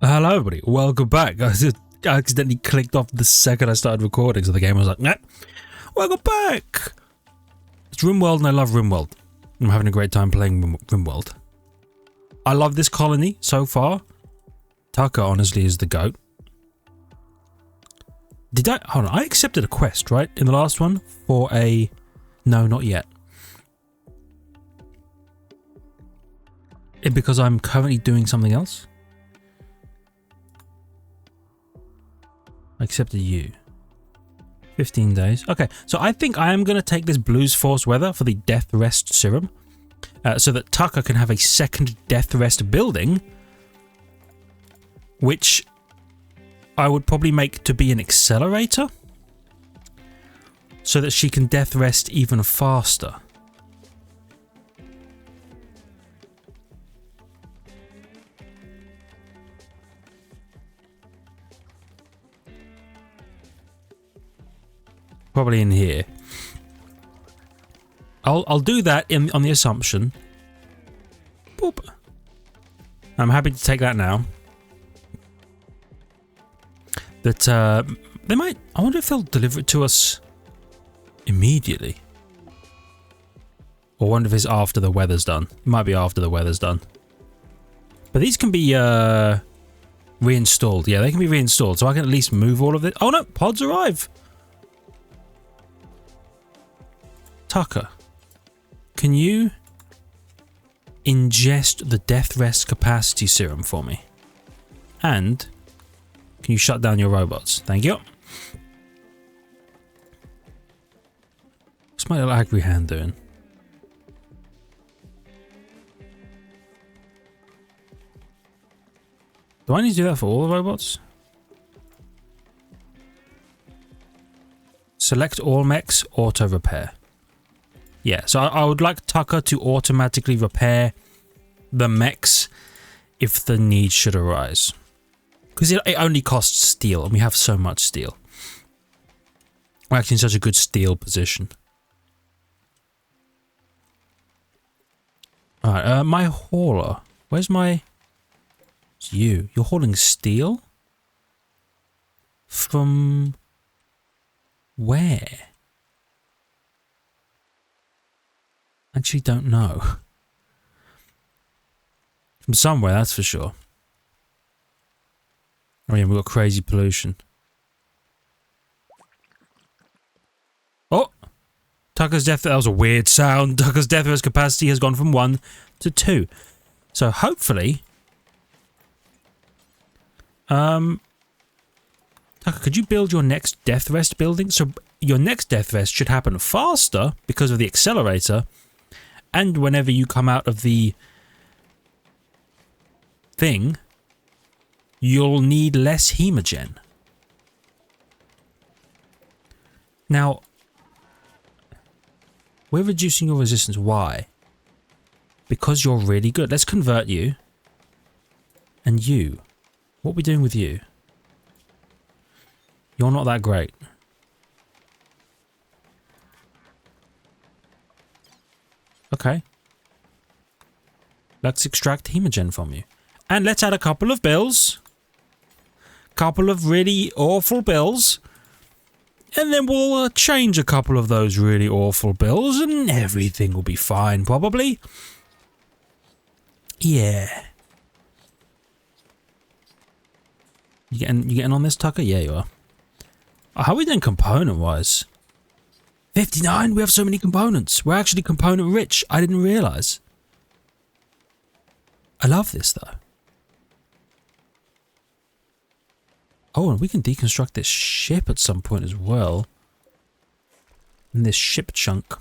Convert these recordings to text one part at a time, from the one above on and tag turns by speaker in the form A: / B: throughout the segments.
A: Hello everybody, welcome back. I accidentally clicked off the second I started recording, so the game was like, nah, welcome back. It's Rimworld and I love Rimworld. I'm having a great time playing Rimworld. I love this colony so far. Tucker honestly is the GOAT. Hold on, I accepted a quest, right? In the last one for a, no, not yet. Because I'm currently doing something else? I accepted you. 15 days. Okay, so I think I am going to take this Blues Force Weather for the Death Rest Serum. So that Tucker can have a second Death Rest building. Which I would probably make to be an accelerator. So that she can Death Rest even faster. Probably in here. I'll do that on the assumption. Boop. I'm happy to take that now. That they might. I wonder if they'll deliver it to us immediately. Or wonder if it's after the weather's done. It might be after the weather's done. But these can be reinstalled. Yeah, they can be reinstalled. So I can at least move all of it. Oh no, pods arrive. Tucker, can you ingest the Death Rest Capacity Serum for me? And can you shut down your robots? Thank you. What's my little angry hand doing? Do I need to do that for all the robots? Select all mechs, auto repair. Yeah, so I would like Tucker to automatically repair the mechs if the need should arise. Because it only costs steel, and we have so much steel. We're actually in such a good steel position. Alright, my hauler. Where's my... It's you. You're hauling steel? From... where? Actually don't know. From somewhere, that's for sure. Oh yeah, we've got crazy pollution. Oh! Tucker's death... That was a weird sound. Tucker's death rest capacity has gone from 1 to 2. So hopefully... Tucker, could you build your next death rest building? So your next death rest should happen faster because of the accelerator. And whenever you come out of the thing, you'll need less hemogen. Now, we're reducing your resistance. Why? Because you're really good. Let's convert you. And you. What are we doing with you? You're not that great. Okay. Let's extract hemogen from you. And let's add a couple of bills. Couple of really awful bills. And then we'll change a couple of those really awful bills and everything will be fine, probably. Yeah. You getting on this, Tucker? Yeah, you are. How are we doing component-wise? 59? We have so many components. We're actually component rich. I didn't realise. I love this though. Oh, and we can deconstruct this ship at some point as well. And this ship chunk.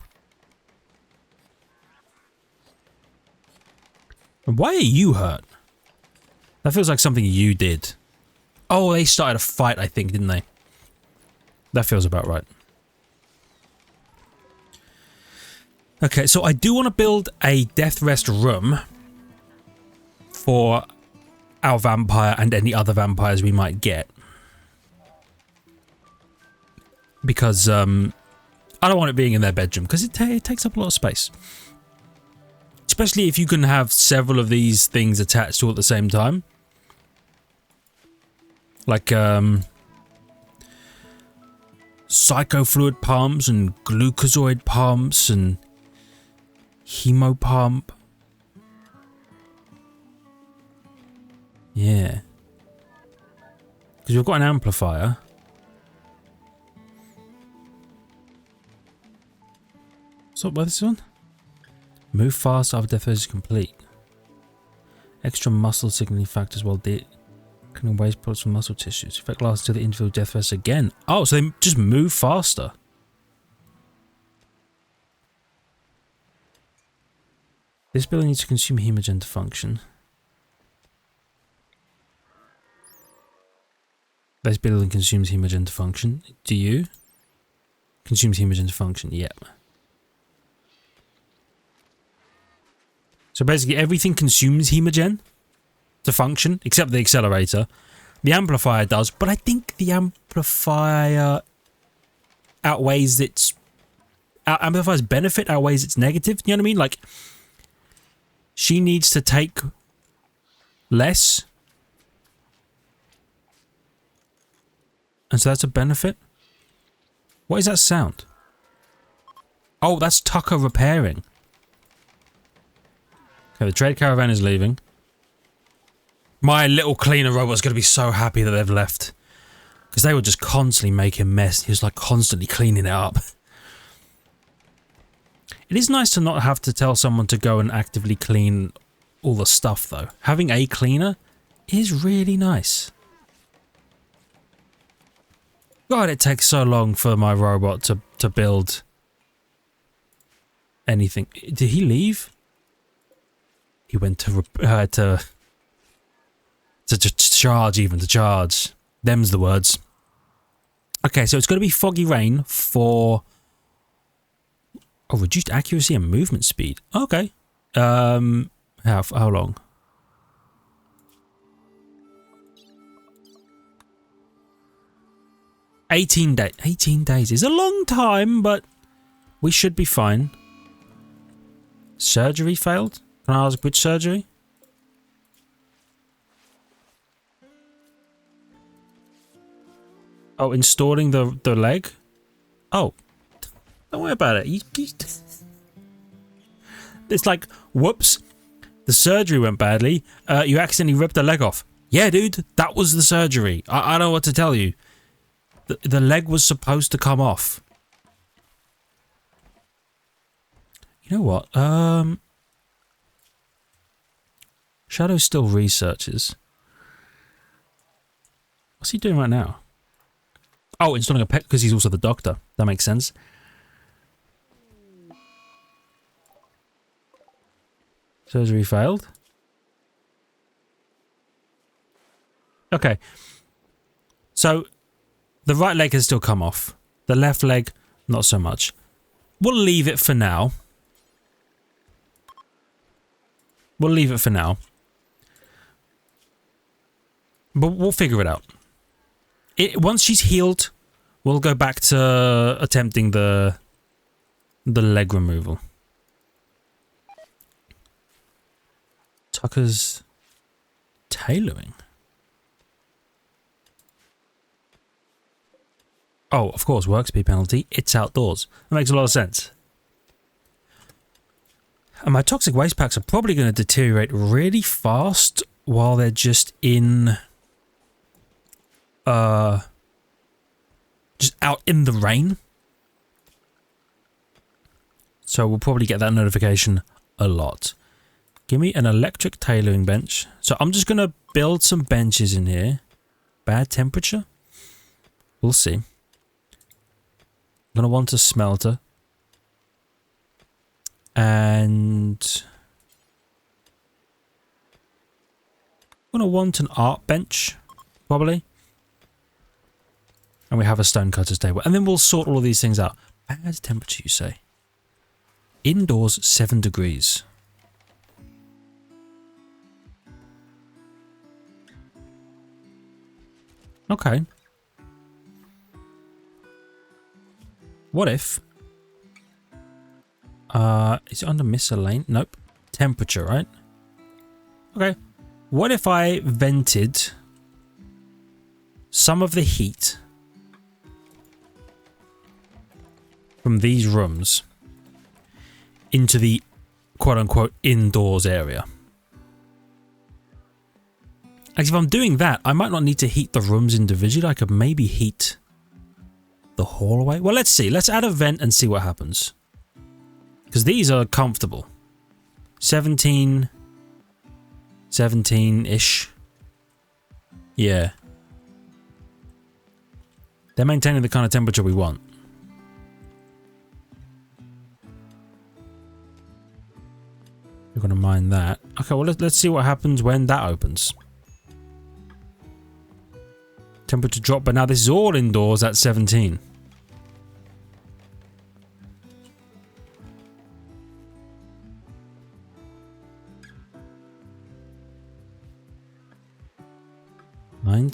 A: And why are you hurt? That feels like something you did. Oh, they started a fight, I think, didn't they? That feels about right. Okay, so I do want to build a death rest room for our vampire and any other vampires we might get. Because I don't want it being in their bedroom, because it takes up a lot of space. Especially if you can have several of these things attached all at the same time. Like psychofluid pumps and glucozoid pumps and hemo pump. Yeah. Because we've got an amplifier. So what's this one? Move fast after death phase is complete. Extra muscle signaling factors while can waste products from muscle tissues. Effect lasts until the individual death phase again. Oh, so they just move faster. This building needs to consume hemogen to function. This building consumes hemogen to function. Do you? Consumes hemogen to function, yep. So basically everything consumes hemogen to function, except the accelerator. The amplifier does, but I think the amplifier outweighs its... amplifier's benefit outweighs its negative, you know what I mean? Like, she needs to take less. And so that's a benefit. What is that sound? Oh, that's Tucker repairing. Okay, the trade caravan is leaving. My little cleaner robot's going to be so happy that they've left. Because they were just constantly making mess. He was like constantly cleaning it up. It is nice to not have to tell someone to go and actively clean all the stuff though. Having a cleaner is really nice. God, it takes so long for my robot to build anything. Did he leave? He went to charge, even to charge. Them's the words. Okay, so it's going to be foggy rain for reduced accuracy and movement speed. Okay. How long? $18 days. 18 days is a long time, but we should be fine. Surgery failed? Can I ask which surgery? Oh, installing the leg? Oh. Don't worry about it. It's like, whoops. The surgery went badly. You accidentally ripped the leg off. Yeah, dude. That was the surgery. I don't know what to tell you. The leg was supposed to come off. You know what? Shadow still researches. What's he doing right now? Oh, installing a pet because he's also the doctor. That makes sense. Surgery failed. Okay. So, the right leg has still come off. The left leg, not so much. We'll leave it for now. We'll leave it for now. But we'll figure it out. Once she's healed, we'll go back to attempting the leg removal. Tucker's tailoring. Oh, of course, work speed penalty. It's outdoors. That makes a lot of sense. And my toxic waste packs are probably going to deteriorate really fast while they're just in... just out in the rain. So we'll probably get that notification a lot. Give me an electric tailoring bench. So I'm just going to build some benches in here. Bad temperature? We'll see. I'm going to want a smelter. And I'm going to want an art bench, probably. And we have a stonecutter's table. And then we'll sort all of these things out. Bad temperature, you say? Indoors, 7 degrees. Okay. What if... is it under miscellaneous? Nope. Temperature, right? Okay. What if I vented some of the heat from these rooms into the quote-unquote indoors area. Actually, if I'm doing that, I might not need to heat the rooms individually. I could maybe heat the hallway. Well, let's see. Let's add a vent and see what happens. Because these are comfortable. 17-ish. Yeah. They're maintaining the kind of temperature we want. We're going to mine that. Okay, well, let's see what happens when that opens. Temperature drop, but now this is all indoors at 17.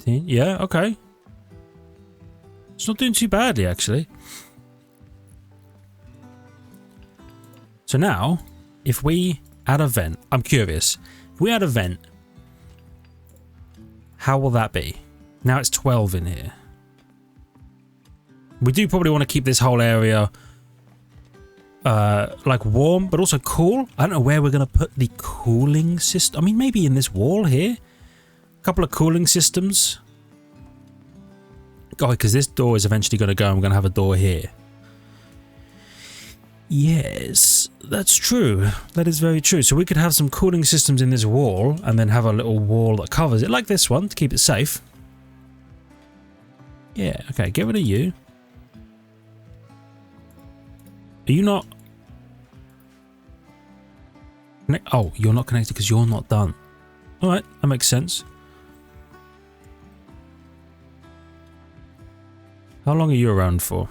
A: Yeah, okay. It's not doing too badly, actually. So now, if we add a vent, I'm curious. If we add a vent, how will that be? Now it's 12 in here. We do probably want to keep this whole area like warm, but also cool. I don't know where we're going to put the cooling system. I mean, maybe in this wall here. A couple of cooling systems. Oh, because this door is eventually going to go and we're going to have a door here. Yes, that's true. That is very true. So we could have some cooling systems in this wall and then have a little wall that covers it, like this one, to keep it safe. Yeah, okay, get rid of you. Are you not... Oh, you're not connected because you're not done. Alright, that makes sense. How long are you around for?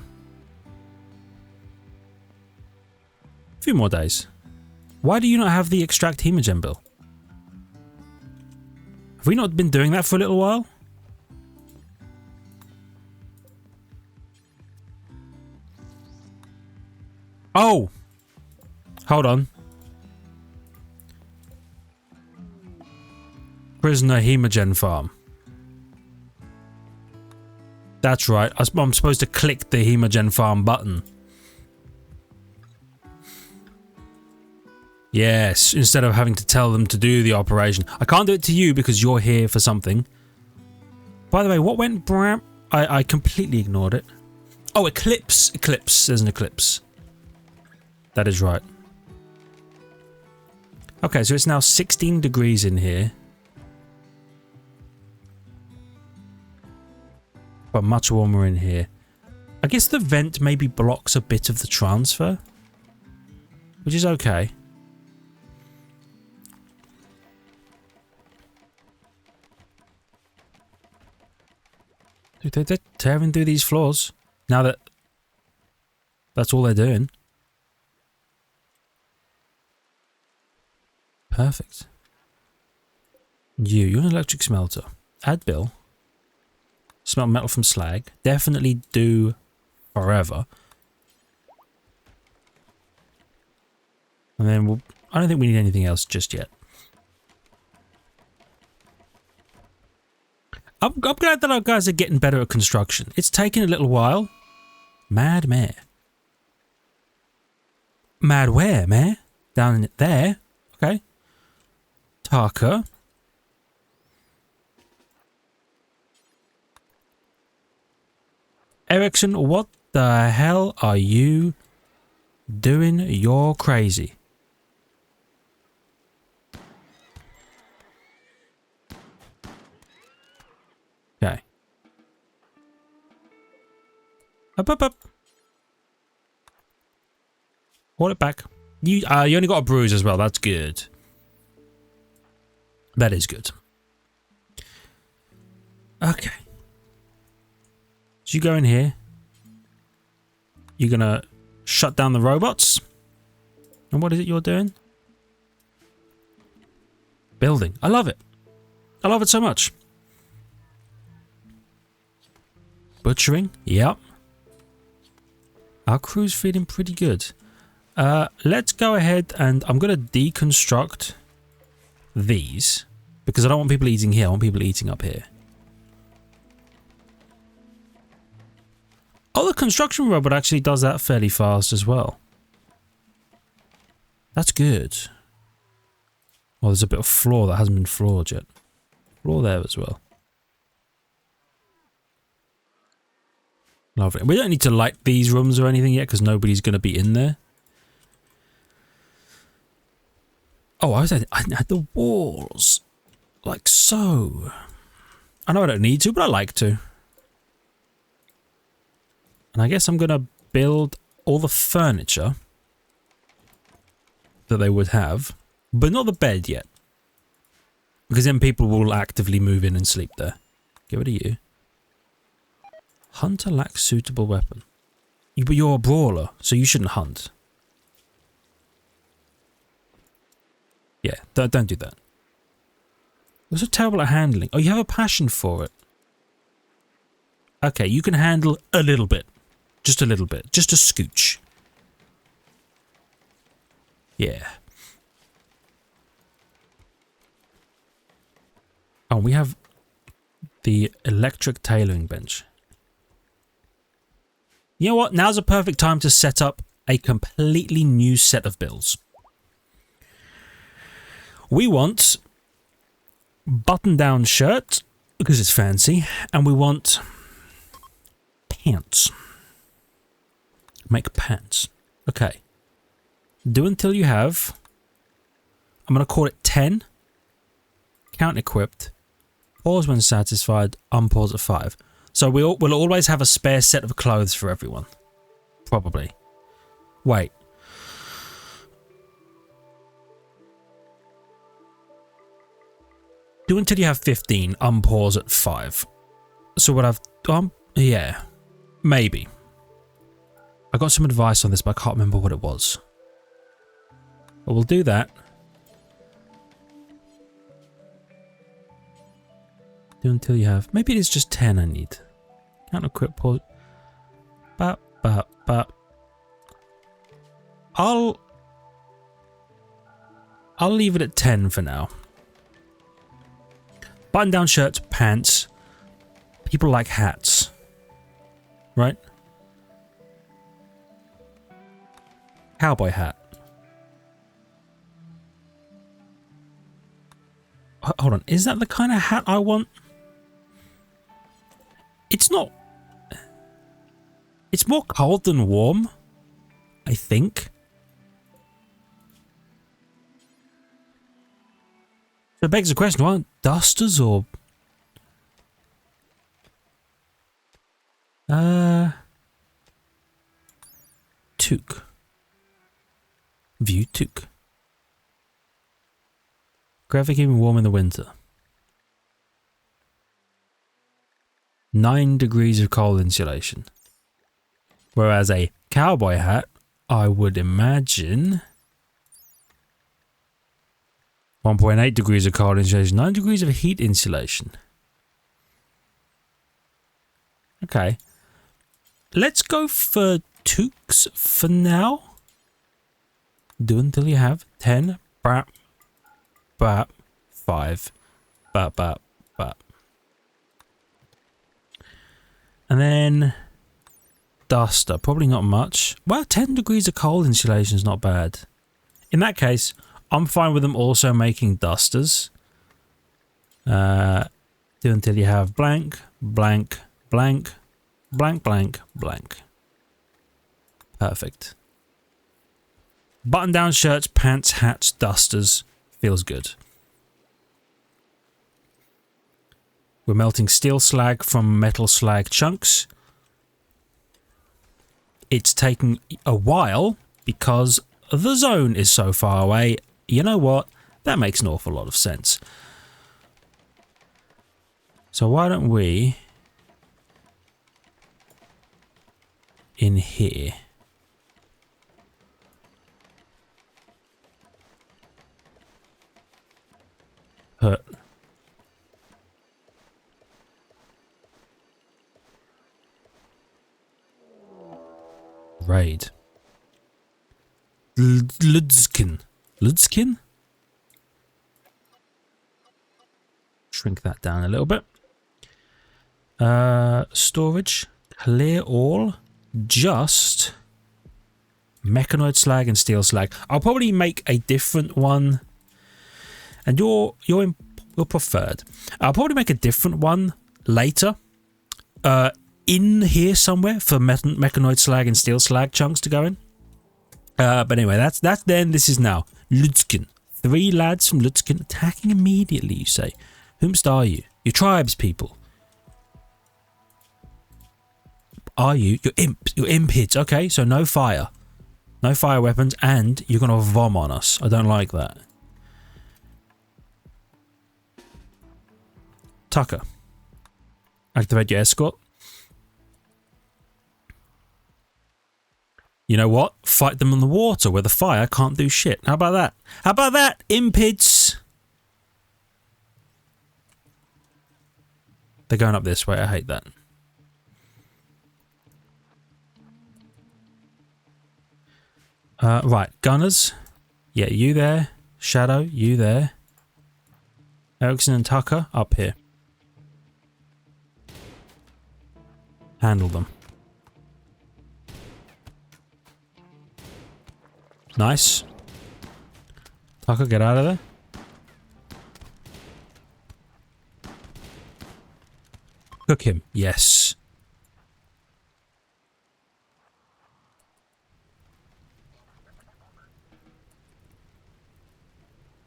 A: A few more days. Why do you not have the extract hemogen bill? Have we not been doing that for a little while? Oh! Hold on. Prisoner hemogen farm. That's right. I'm supposed to click the hemogen farm button. Yes, instead of having to tell them to do the operation. I can't do it to you because you're here for something. By the way, what went bram? I completely ignored it. Oh, eclipse. Eclipse. There's an eclipse. That is right. Okay, so it's now 16 degrees in here. But much warmer in here. I guess the vent maybe blocks a bit of the transfer. Which is okay. Dude, they're tearing through these floors. Now that... that's all they're doing. Perfect. You're an electric smelter. Add bill. Smelt metal from slag. Definitely do forever. And then we'll... I don't think we need anything else just yet. I'm glad that our guys are getting better at construction. It's taken a little while. Mad mare. Mad where, mare? Down there? Okay. Taka. Erickson, what the hell are you doing? You're crazy. Okay. Up. Hold it back. You only got a bruise as well. That's good. That is good. Okay. So you go in here. You're gonna shut down the robots. And what is it you're doing? Building. I love it. I love it so much. Butchering. Yep. Our crew's feeling pretty good. Let's go ahead and I'm gonna deconstruct these because I don't want people eating here. I want people eating up here. construction robot actually does that fairly fast as well. That's good. Oh, there's a bit of floor that hasn't been floored yet. Floor there as well. Lovely. We don't need to light these rooms or anything yet because nobody's going to be in there. Oh, I had the walls. Like so. I know I don't need to, but I like to. And I guess I'm going to build all the furniture that they would have, but not the bed yet. Because then people will actively move in and sleep there. Get rid of you. Hunter lacks suitable weapon. But you're a brawler, so you shouldn't hunt. Yeah, don't do that. You're so terrible at handling. Oh, you have a passion for it. Okay, you can handle a little bit. Just a little bit. Just a scooch. Yeah. Oh, we have the electric tailoring bench. You know what? Now's a perfect time to set up a completely new set of builds. We want button-down shirt, because it's fancy, and we want pants. Make pants. Okay. Do until you have... I'm going to call it 10. Count equipped. Pause when satisfied. Unpause at 5. So we'll always have a spare set of clothes for everyone. Probably. Wait. Do until you have 15. Unpause at 5. So what I've... yeah. Maybe. I got some advice on this, but I can't remember what it was. But we'll do that. Do until you have... Maybe it is just 10 I need. Can't equip pause. I'll leave it at 10 for now. Button down shirts, pants. People like hats. Right? Cowboy hat. Hold on, is that the kind of hat I want? It's not... It's more cold than warm, I think. So it begs the question, do I want dusters or... Toque. View toque. Graphic even warm in the winter. 9 degrees of cold insulation. Whereas a cowboy hat, I would imagine... 1.8 degrees of cold insulation, 9 degrees of heat insulation. Okay. Let's go for toques for now. Do until you have 10. Bap. Bap. 5. Bap, bap, bap. And then... Duster. Probably not much. Well, 10 degrees of cold insulation is not bad. In that case, I'm fine with them also making dusters. Do until you have blank, blank, blank, blank, blank, blank. Perfect. Button-down shirts, pants, hats, dusters. Feels good. We're melting steel slag from metal slag chunks. It's taking a while because the zone is so far away. You know what? That makes an awful lot of sense. So why don't we... in here... put... raid. Ludskin. Ludskin? Shrink that down a little bit. Storage. Clear all. just mechanoid slag and steel slag. I'll probably make a different one, and you're preferred. I'll probably make a different one later, in here somewhere for mechanoid slag and steel slag chunks to go in. But anyway, that's then. This is now Ludskin. 3 lads from Ludskin attacking immediately. You say, whomst are you? Your tribes people. Are you? You're imps. You're impids. Okay, so no fire. No fire weapons, and you're going to vom on us. I don't like that. Tucker. Activate your escort. You know what? Fight them on the water where the fire can't do shit. How about that? How about that, impids? They're going up this way. I hate that. Right, gunners. Yeah, you there. Shadow, you there. Erickson and Tucker up here. Handle them. Nice. Tucker, get out of there. Cook him. Yes.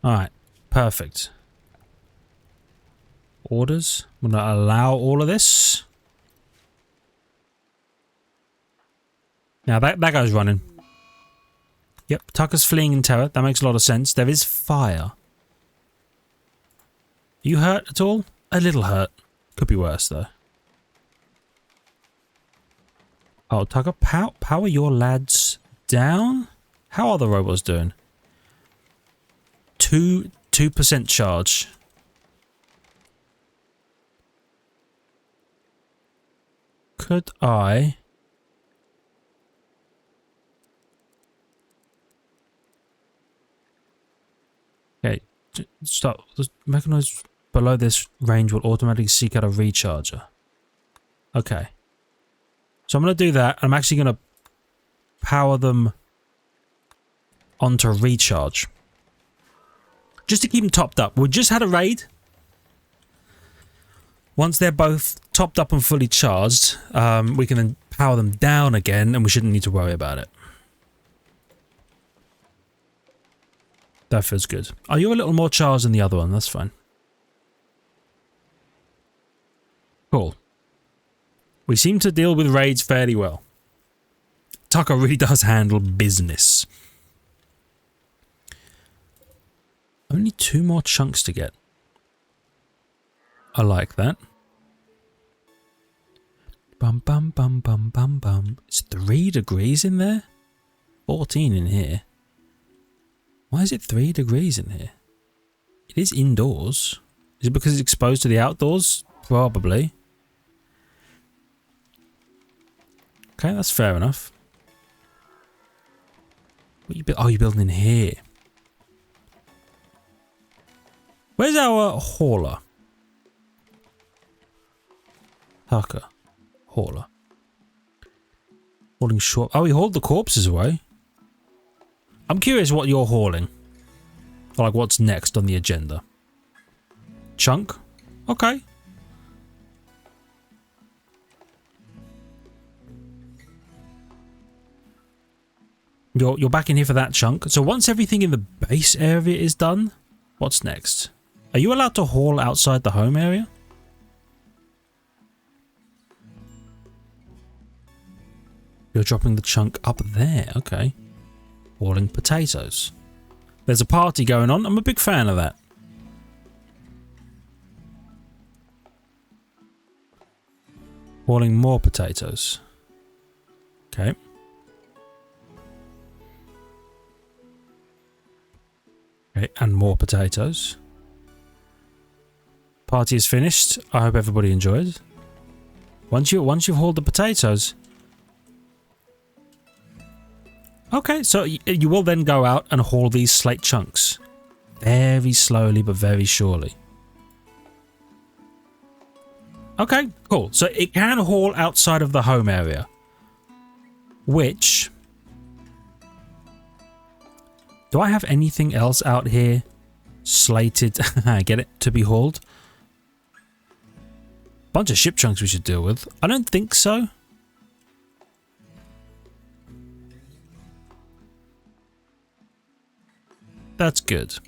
A: Alright. Perfect. Orders. I'm going to allow all of this. Now that guy's running. Yep, Tucker's fleeing in terror. That makes a lot of sense. There is fire. Are you hurt at all? A little hurt. Could be worse, though. Oh, Tucker, power your lads down? How are the robots doing? 2% charge. Could I... Okay, stop. The mechanized below this range will automatically seek out a recharger. Okay. So I'm going to do that. I'm actually going to power them onto recharge. Just to keep them topped up. We just had a raid. Once they're both topped up and fully charged, we can then power them down again and we shouldn't need to worry about it. That feels good. Oh, you're a little more charged than the other one. That's fine. Cool. We seem to deal with raids fairly well. Tucker really does handle business. Only 2 more chunks to get. I like that. Bum bum bum bum bum bum. It's 3 degrees in there? 14 in here. Why is it 3 degrees in here? It is indoors. Is it because it's exposed to the outdoors? Probably. Okay, that's fair enough. What you oh, you're building in here. Where's our hauler? Tucker. Hauler. Hauling short. Oh, we hauled the corpses away. I'm curious what you're hauling. Or like what's next on the agenda. Chunk? Okay. You're back in here for that chunk. So once everything in the base area is done, what's next? Are you allowed to haul outside the home area? You're dropping the chunk up there. Okay. Hauling potatoes. There's a party going on. I'm a big fan of that. Hauling more potatoes. Okay. Okay, and more potatoes. Party is finished. I hope everybody enjoyed. Once you've hauled the potatoes. Okay, so you will then go out and haul these slate chunks. Very slowly, but very surely. Okay, cool. So it can haul outside of the home area. Which... Do I have anything else out here slated, get it, to be hauled? Bunch of ship chunks we should deal with. I don't think so. That's good.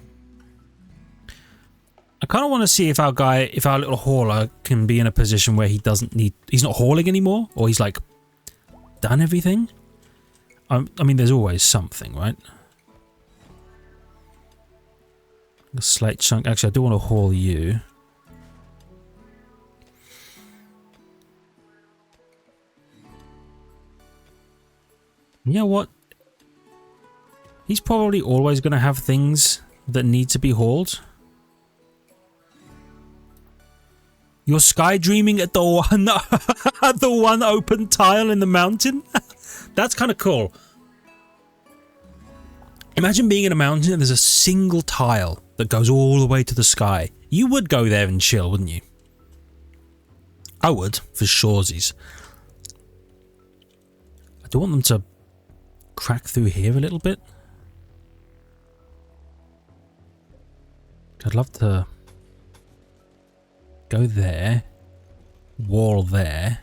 A: I kind of want to see if our little hauler can be in a position where he's not hauling anymore, or he's like done everything. I mean, there's always something, right? A slate chunk. Actually, I do want to haul you. You know what? He's probably always going to have things that need to be hauled. You're sky dreaming at the one, at the one open tile in the mountain? That's kind of cool. Imagine being in a mountain and there's a single tile that goes all the way to the sky. You would go there and chill, wouldn't you? I would, for shoresies. I do want them to crack through here a little bit. I'd love to go there, wall there.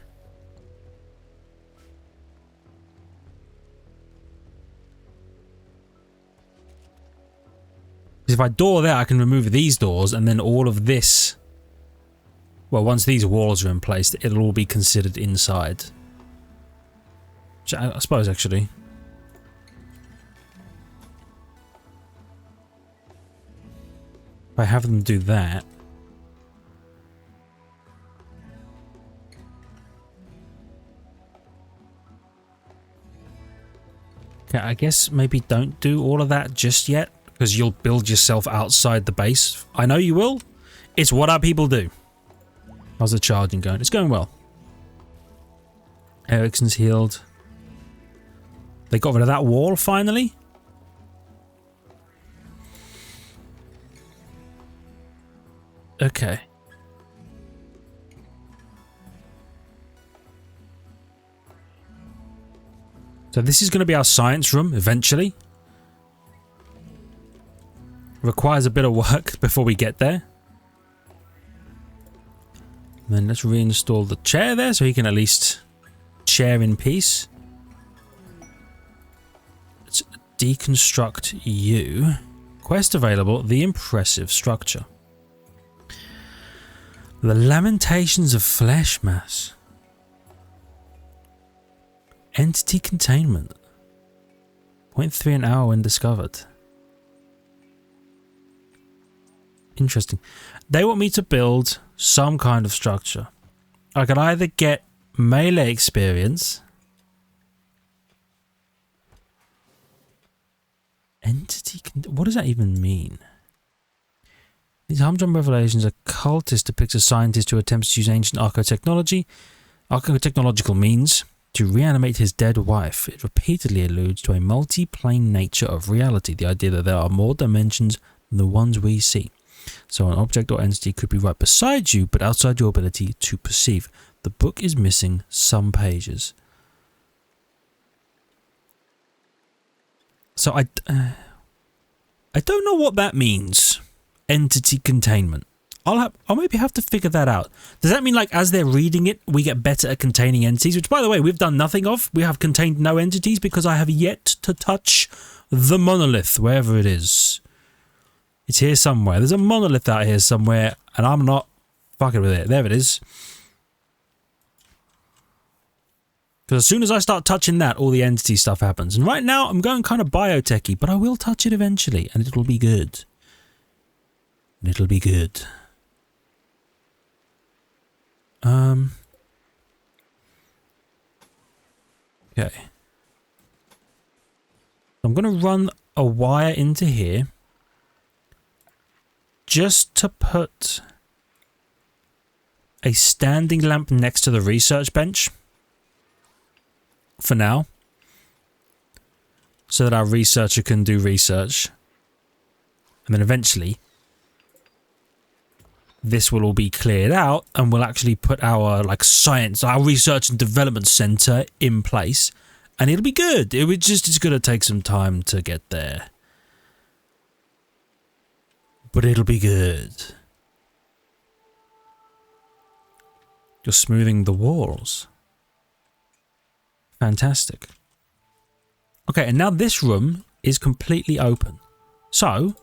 A: If I door there, I can remove these doors, and then all of this, well, once these walls are in place, it'll all be considered inside. Which I suppose, actually. If I have them do that. Okay, I guess maybe don't do all of that just yet, because you'll build yourself outside the base. I know you will. It's what our people do. How's the charging going? It's going well. Ericsson's healed. They got rid of that wall finally. Okay. So this is going to be our science room eventually. Requires a bit of work before we get there. And then let's reinstall the chair there so he can at least chair in peace. Let's deconstruct you. Quest available, the impressive structure. The Lamentations of Flesh Mass. Entity containment. 0.3 an hour when discovered. Interesting. They want me to build some kind of structure. I could either get melee experience. Entity. What does that even mean? These humdrum revelations, a cultist depicts a scientist who attempts to use ancient archotechnological means to reanimate his dead wife. It repeatedly alludes to a multi-plane nature of reality, the idea that there are more dimensions than the ones we see. So an object or entity could be right beside you, but outside your ability to perceive. The book is missing some pages. So I don't know what that means. Entity containment. I'll maybe have to figure that out. Does that mean, like, as they're reading it, we get better at containing entities? Which, by the way, we've done nothing of. We have contained no entities because I have yet to touch the monolith, wherever it is. It's here somewhere. There's a monolith out here somewhere, and I'm not fucking with it. There it is. Because as soon as I start touching that, all the entity stuff happens. And right now, I'm going kind of biotech-y, but I will touch it eventually, and it'll be good. It'll be good. Okay. I'm going to run a wire into here just to put a standing lamp next to the research bench for now, so that our researcher can do research, and then eventually this will all be cleared out and we'll actually put our, like, science, our research and development center in place, And it'll be good. It's going to take some time to get there. But it'll be good. You're smoothing the walls. Fantastic. Okay, and now this room is completely open. So,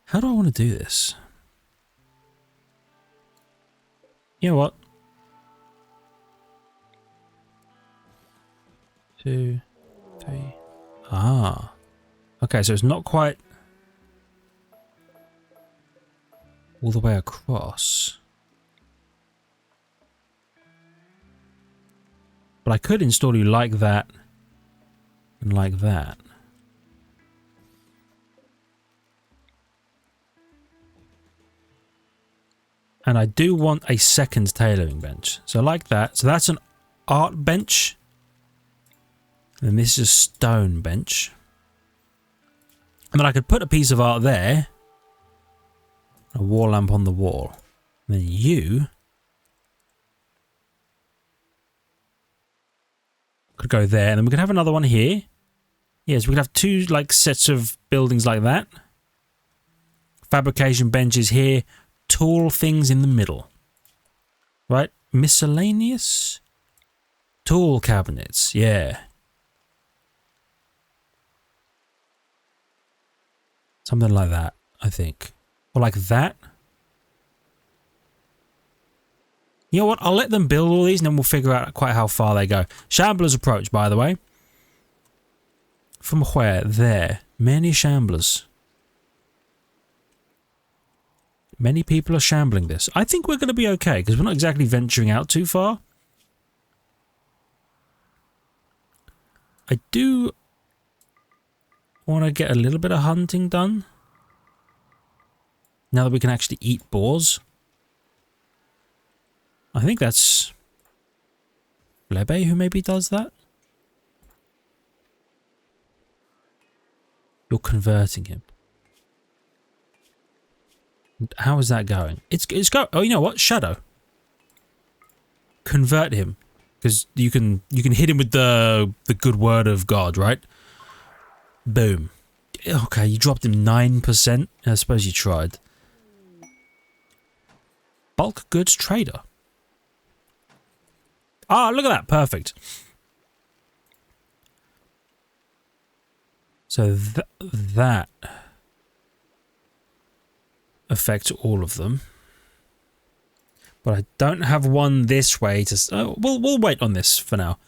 A: how do I want to do this? You know what? 2, 3. Ah. Okay, so it's not quite all the way across. But I could install you like that and like that. And I do want a second tailoring bench. So like that. So that's an art bench. And this is a stone bench. And then I could put a piece of art there. A wall lamp on the wall. And then you could go there. And then we could have another one here. Yes, we could have two like sets of buildings like that. Fabrication benches here. Tall things in the middle. Right? Miscellaneous? Tool cabinets. Yeah. Something like that, I think. Or like that. You know what? I'll let them build all these and then we'll figure out quite how far they go. Shamblers approach, by the way. From where? There. Many shamblers. Many people are shambling this. I think we're going to be okay because we're not exactly venturing out too far. I do want to get a little bit of hunting done. Now that we can actually eat boars. I think that's Lebe who maybe does that. You're converting him. How is that going? It's go. Oh, you know what? Shadow. Convert him, because you can hit him with the good word of God, right? Boom. Okay, you dropped him 9%. I suppose you tried. Bulk goods trader. Ah, look at that. Perfect. So that affects all of them. But I don't have one this way to... we'll wait on this for now.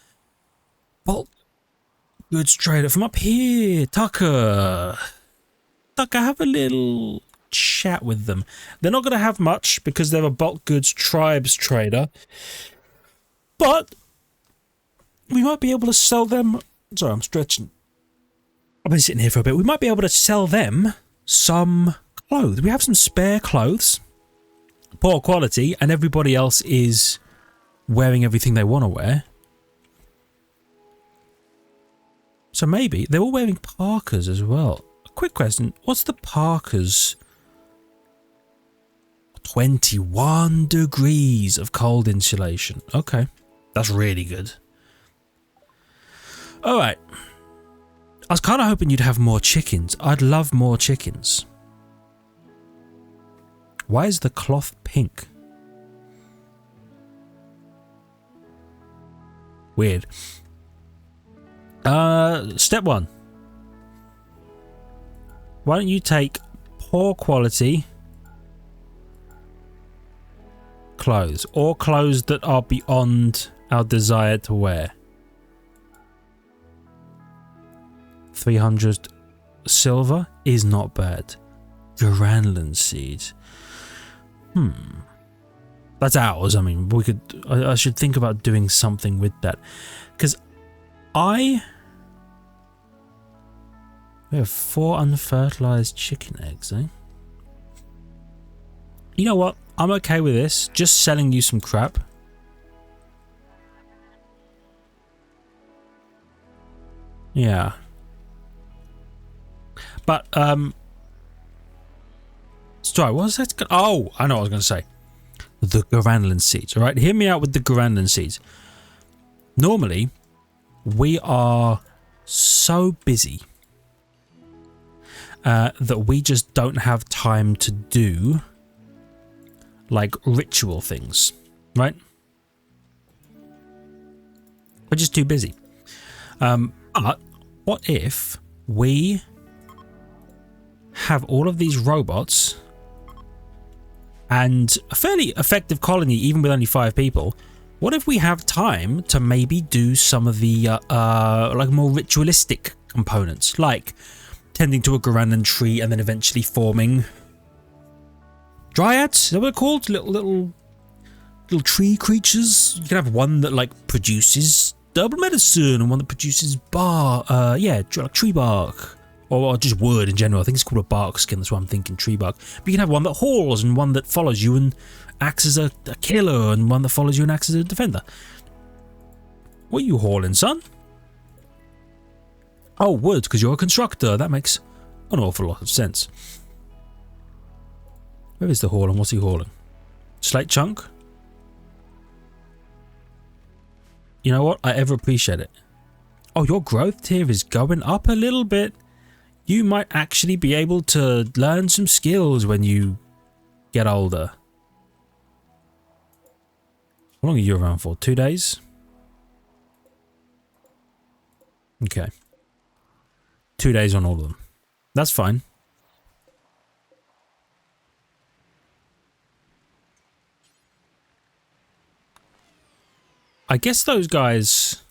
A: Bulk goods trader from up here. Tucker. Tucker, have a little chat with them. They're not going to have much because they're a bulk goods tribes trader. But we might be able to sell them... Sorry, I'm stretching. I've been sitting here for a bit. We might be able to sell them some clothes. We have some spare clothes. Poor quality. And everybody else is wearing everything they want to wear. So maybe... They're all wearing parkas as well. A quick question. What's the parkas? 21 degrees of cold insulation. Okay. That's really good. Alright. I was kind of hoping you'd have more chickens. I'd love more chickens. Why is the cloth pink? Weird. Step 1. Why don't you take poor quality clothes, or clothes that are beyond our desire to wear. 300 silver is not bad. Granland seeds. That's ours. I mean, we could... I should think about doing something with that. Because we have 4 unfertilized chicken eggs, eh? You know what? I'm okay with this. Just selling you some crap. Yeah. But, sorry, what was that? Oh, I know what I was going to say. The Garanland seeds, alright? Hear me out with the Garanland seeds. Normally, we are so busy that we just don't have time to do like ritual things, right? We're just too busy. But what if we have all of these robots and a fairly effective colony, even with only 5 people? What if we have time to maybe do some of the like more ritualistic components, like tending to a Garanan tree and then eventually forming dryads? Is that what they're called? Little tree creatures. You can have one that like produces double medicine and one that produces like tree bark or just wood in general. I think it's called a bark skin. That's why I'm thinking tree bark. But you can have one that hauls and one that follows you and acts as a killer, and one that follows you and acts as a defender. What are you hauling, son? Oh, wood, because you're a constructor. That makes an awful lot of sense. Where is the hauling? What's he hauling? Slate chunk? You know what? I ever appreciate it. Oh, your growth tier is going up a little bit. You might actually be able to learn some skills when you get older. How long are you around for? 2 days? Okay. 2 days on all of them. That's fine. I guess those guys,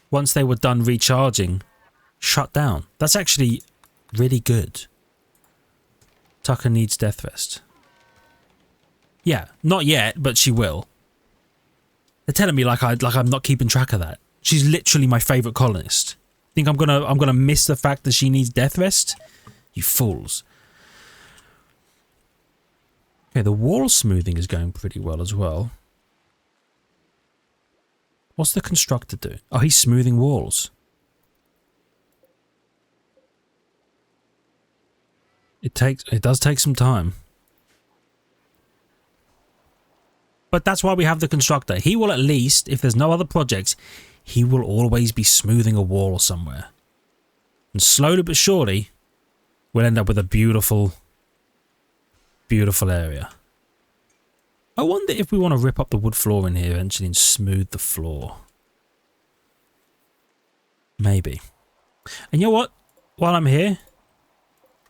A: once they were done recharging, shut down. That's actually really good. Tucker needs death rest. Yeah, not yet, but she will. They're telling me like I'm not keeping track of that. She's literally my favorite colonist. Think I'm gonna miss the fact that she needs death rest? You fools. Okay, the wall smoothing is going pretty well as well. What's the constructor do? Oh, he's smoothing walls. It does take some time. But that's why we have the constructor. He will at least, if there's no other projects, he will always be smoothing a wall somewhere. And slowly but surely, we'll end up with a beautiful, beautiful area. I wonder if we want to rip up the wood floor in here eventually and smooth the floor. Maybe. And you know what? While I'm here,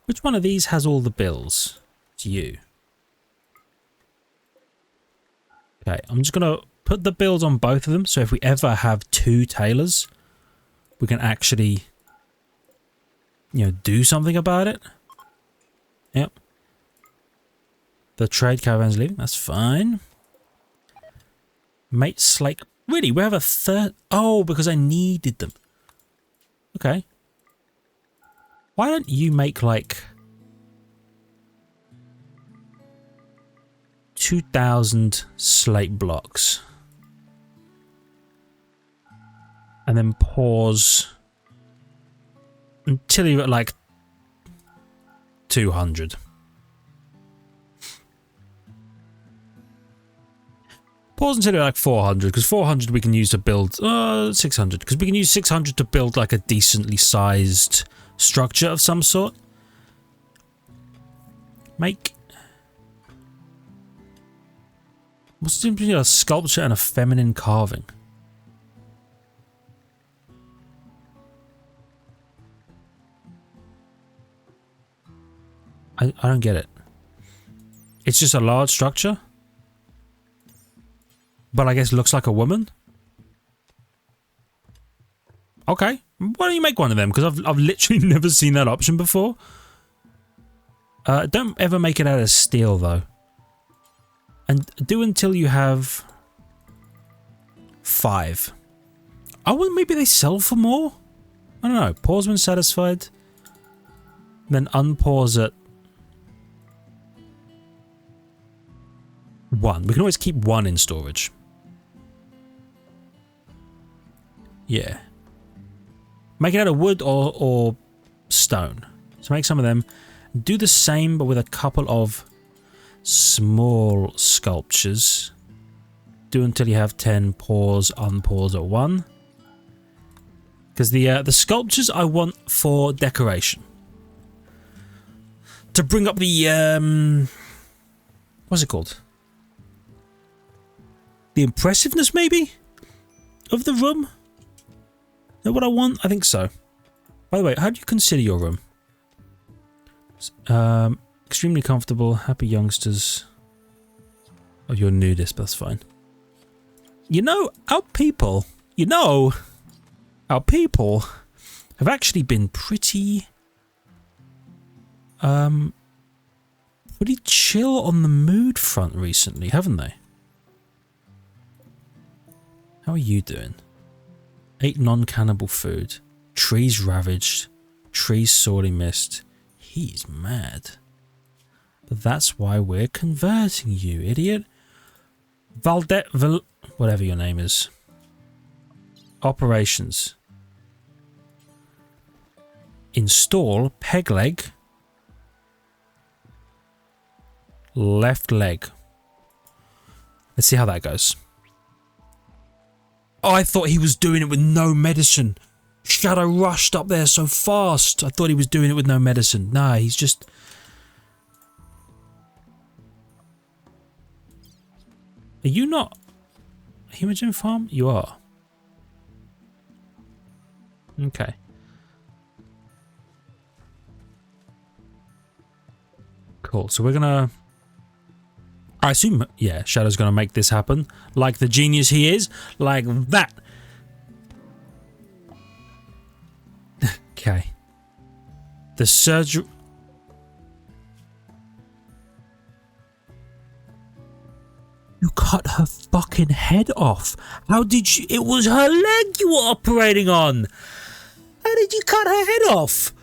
A: which one of these has all the bills? It's you. Okay, I'm just going to put the bills on both of them, so if we ever have 2 tailors, we can actually, you know, do something about it. Yep. The trade caravan's leaving, that's fine. Mate Slake. Really, we have a third. Oh, because I needed them. Okay. Why don't you make like 2,000 slate blocks and then pause until you're at like 200. Pause until you're like 400, because 400 we can use to build 600, because we can use 600 to build like a decently sized structure of some sort. Make what's the difference between a sculpture and a feminine carving? I don't get it. It's just a large structure, but I guess looks like a woman. Okay, why don't you make one of them? Because I've literally never seen that option before. Don't ever make it out of steel though. And do until you have 5. Oh, well, maybe they sell for more? I don't know. Pause when satisfied. Then unpause at 1. We can always keep 1 in storage. Yeah. Make it out of wood or stone. So make some of them. Do the same but with a couple of small sculptures Do until you have 10. Pause, unpause at 1. Because the sculptures I want for decoration. To bring up the, what's it called? The impressiveness, maybe? Of the room? Is that what I want? I think so. By the way, how do you consider your room? Extremely comfortable, happy youngsters. Oh, you're nudist, but that's fine. You know, our people have actually been pretty chill on the mood front recently, haven't they? How are you doing? 8 non-cannibal food. Trees ravaged. Trees sorely missed. He's mad. But that's why we're converting you, idiot. Whatever your name is. Operations. Install peg leg. Left leg. Let's see how that goes. Oh, I thought he was doing it with no medicine. Shadow rushed up there so fast. I thought he was doing it with no medicine. Nah, he's just... Are you not a Hemogen farm? You are. Okay. Cool. So we're gonna... I assume, yeah, Shadow's gonna make this happen. Like the genius he is. Like that. Okay. The surgery... You cut her fucking head off. How did you... It was her leg you were operating on. How did you cut her head off?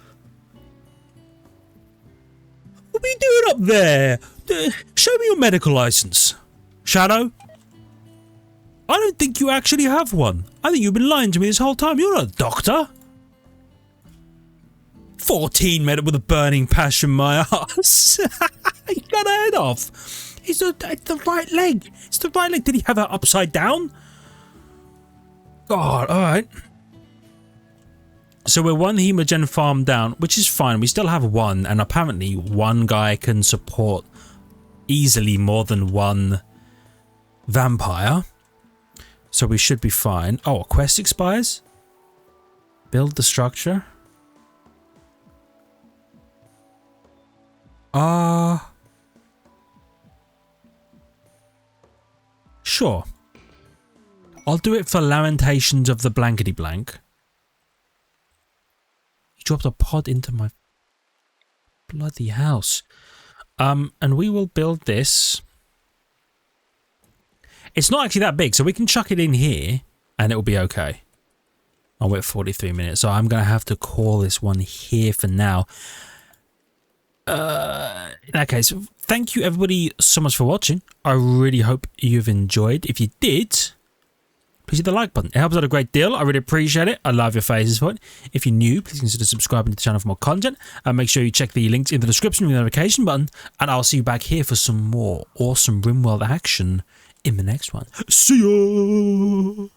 A: What are you doing up there? Show me your medical license. Shadow? I don't think you actually have one. I think you've been lying to me this whole time. You're not a doctor. 14 med with a burning passion, my ass. He cut her head off. It's the right leg. It's the right leg. Did he have her upside down? God, alright. So we're 1 Hemogen farm down, which is fine. We still have 1, and apparently 1 guy can support easily more than 1 vampire. So we should be fine. Oh, a quest expires? Build the structure. Sure. I'll do it for Lamentations of the Blankety Blank. He dropped a pod into my bloody house. And we will build this. It's not actually that big, so we can chuck it in here and it'll be okay. Oh, we're at 43 minutes, so I'm going to have to call this one here for now. In that case, thank you everybody so much for watching. I really hope you've enjoyed. If you did, please hit the like button. It helps out a great deal. I really appreciate it. I love your faces for it. If you're new, please consider subscribing to the channel for more content. And make sure you check the links in the description with the notification button. And I'll see you back here for some more awesome Rimworld action in the next one. See ya!